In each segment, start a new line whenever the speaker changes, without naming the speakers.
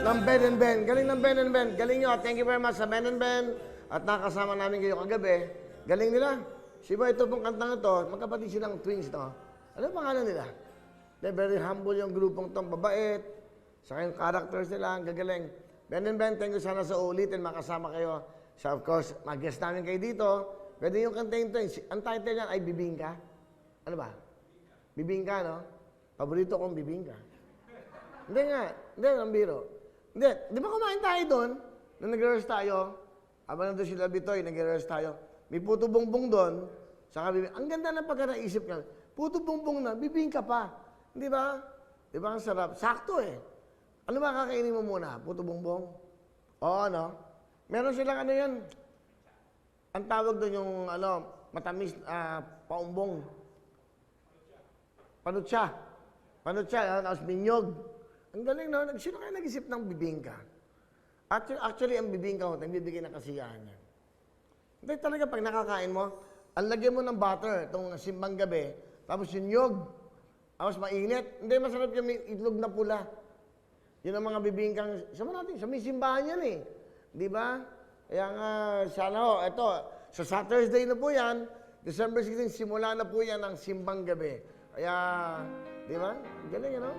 ng Ben and Ben. Galing ng Ben and Ben. Galing nyo. Thank you very much sa Ben and Ben. At nakasama namin kayo kagabi. Galing nila. Siba, ito pong kantang ito, magkapatid silang twins, no? Ano ang pangalan nila? They're very humble yung grupong itong babait. Saka yung characters nila, ang gagaling. Ben and Ben, thank you sana sa ulitin. Makasama kayo. So, of course, mag-guest namin kayo dito. Pwede yung kantahin ito. Ang title niyan ay Bibingka. Ano ba? Bibingka, no? Paborito kong bibingka. Hindi nga. Hindi, ang biro. Hindi. Di ba kumain tayo doon? Nung nag-rehearse tayo, habang nandun sila Bitoy, nag-rehearse tayo. May puto bongbong doon. Saka bibingka. Ang ganda ng pagka-naisip ka. Puto bongbong na, bibingka pa. Di ba? Di ba ang sarap? Sakto eh. Ano ba kakainin mo muna? Puto bongbong? Oo, ano? Meron silang ano yan. Ang tawag doon yung ano, matamis, paumbong. Panutsa. Panutsa, tapos minyog. Ang galing, no? Sino kaya nag-isip ng bibingka? Actually, ang bibingka, nagbibigay ng kasiyahan yan. Hindi talaga, pag nakakain mo, ang lagyan mo ng butter, itong simbang gabi, tapos yung nyog, tapos mainit. Hindi, masarap yung may itlog na pula. Yun ang mga bibingkang, sama natin, sa may simbahan yan eh. Di ba? Kaya nga, sana ho, ito, sa Saturday na po yan, December 16, simula na po yan ang simbang gabi. Kaya, di ba? Galing, ano?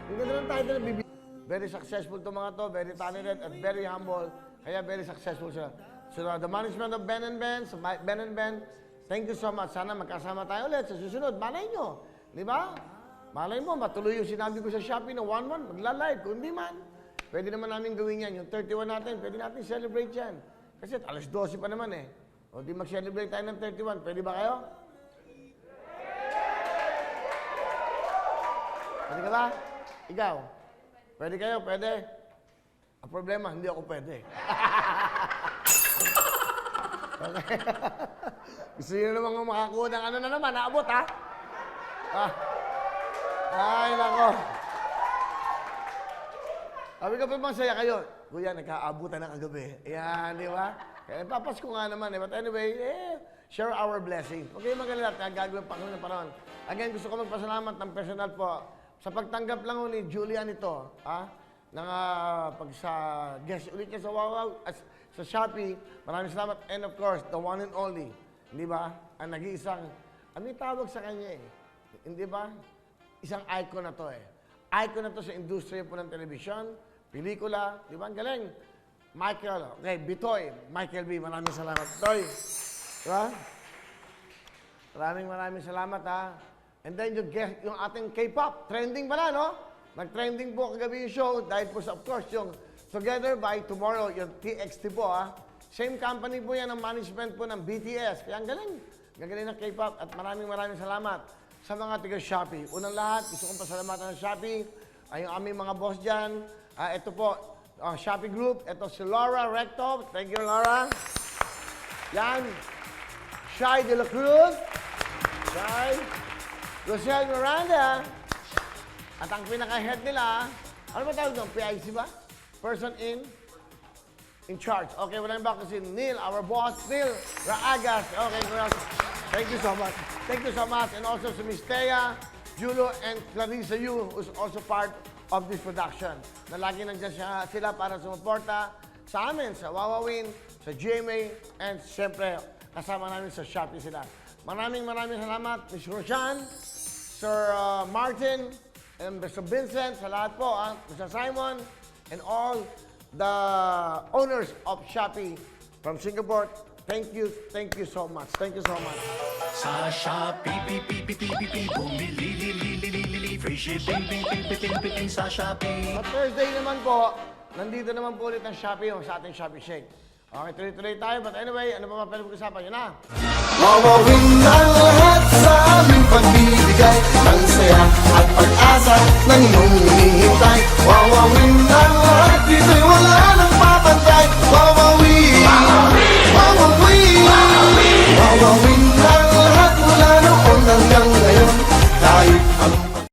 Ang ganda ng title ng bibingka. Very successful to mga to, very talented at very humble. Kaya very successful sila. So, the management of Ben and Ben, so Ben and Ben, thank you so much. Sana magkasama tayo ulit sa susunod. Malay nyo. Di ba? Malay mo, matuloy yung sinabi ko sa Shopee na 1-1, magla-live. Kung di man, pwede naman namin gawin yan. Yung 31 natin, pwede natin celebrate yan. Kasi alas 12 pa naman eh. O di mag-celebrate tayo ng 31. Pwede ba kayo? Pwede ka ba? Ikaw? Pwede kayo? Pwede? Ang problema, hindi ako pwede. Okay. Gusto nyo naman makakuha ng ano na naman, naabot ha? Ay, nako. Sabi ka pa masaya kayo. Kuya, nagkaabutan na kagabi. Ayan, di ba? Kaya papasko nga naman eh. But anyway, share our blessings. Okay, magalit na gagawin pa kami ng panahon. Again, gusto ko magpasalamat ng personal po sa pagtanggap lang ni Julian ito, ng pag sa guest ulit niya sa Wawaw, sa Shopee. Maraming salamat. And of course, the one and only, di ba? Ang nag-iisang, ano yung tawag sa kanya eh? Hindi ba? Isang icon na to eh. Icon na to sa industriya po ng television, pelikula, di ba? Ang galing. Michael, okay, Bitoy, Michael B. Maraming salamat, Bitoy. Di ba? Maraming salamat ha. And then yung ating K-pop, trending pala, no? Nag-trending po kagabi yung show dahil po sa, of course, yung Together by Tomorrow, yung TXT po, ha? Same company po yan ang management po ng BTS. Kaya ang galing. Gagaling ng K-pop at maraming salamat sa mga taga-Shopee. Unang lahat, gusto kong pasalamatan ng Shopee, ay yung aming mga boss dyan. Ito po, Shopee Group. Ito si Laura Recto. Thank you, Laura. Yan. Shai De La Cruz. Shai. Rosel Miranda. At ang pinaka-head nila, ano ba tawag doon? PIC ba? Person in charge. Okay, wala yung back kasi Neil, our boss, Neil Raagas. Okay, thank you so much. Thank you so much. And also to Miss Thea, Julo, and Clarissa Yu, who's also part of this production. Na lagi nandiyan sila para sumuporta sa amin, sa Wawawin, sa GMA, and siyempre, kasama namin sa Shopee sila. Maraming salamat, Ms. Roshan, Sir Martin, and Mr. Vincent, sa lahat po, Mr. Simon, and all the owners of Shopee from Singapore. Thank you so much. Thank you so much.
Sa Shopee, bumili, free shipping, ping, sa Shopee.
Sa Thursday naman po, nandito naman po ulit ang Shopee sa ating Shopee Shake. Okay, tuloy-tuloy tayo. But anyway, ano pa pwede pag-usapan? Yun na.
Wawawin ang lahat sa aming pagbibigay ng saya at pag-asa ng iyong hinihintay. Wawawin ang lahat.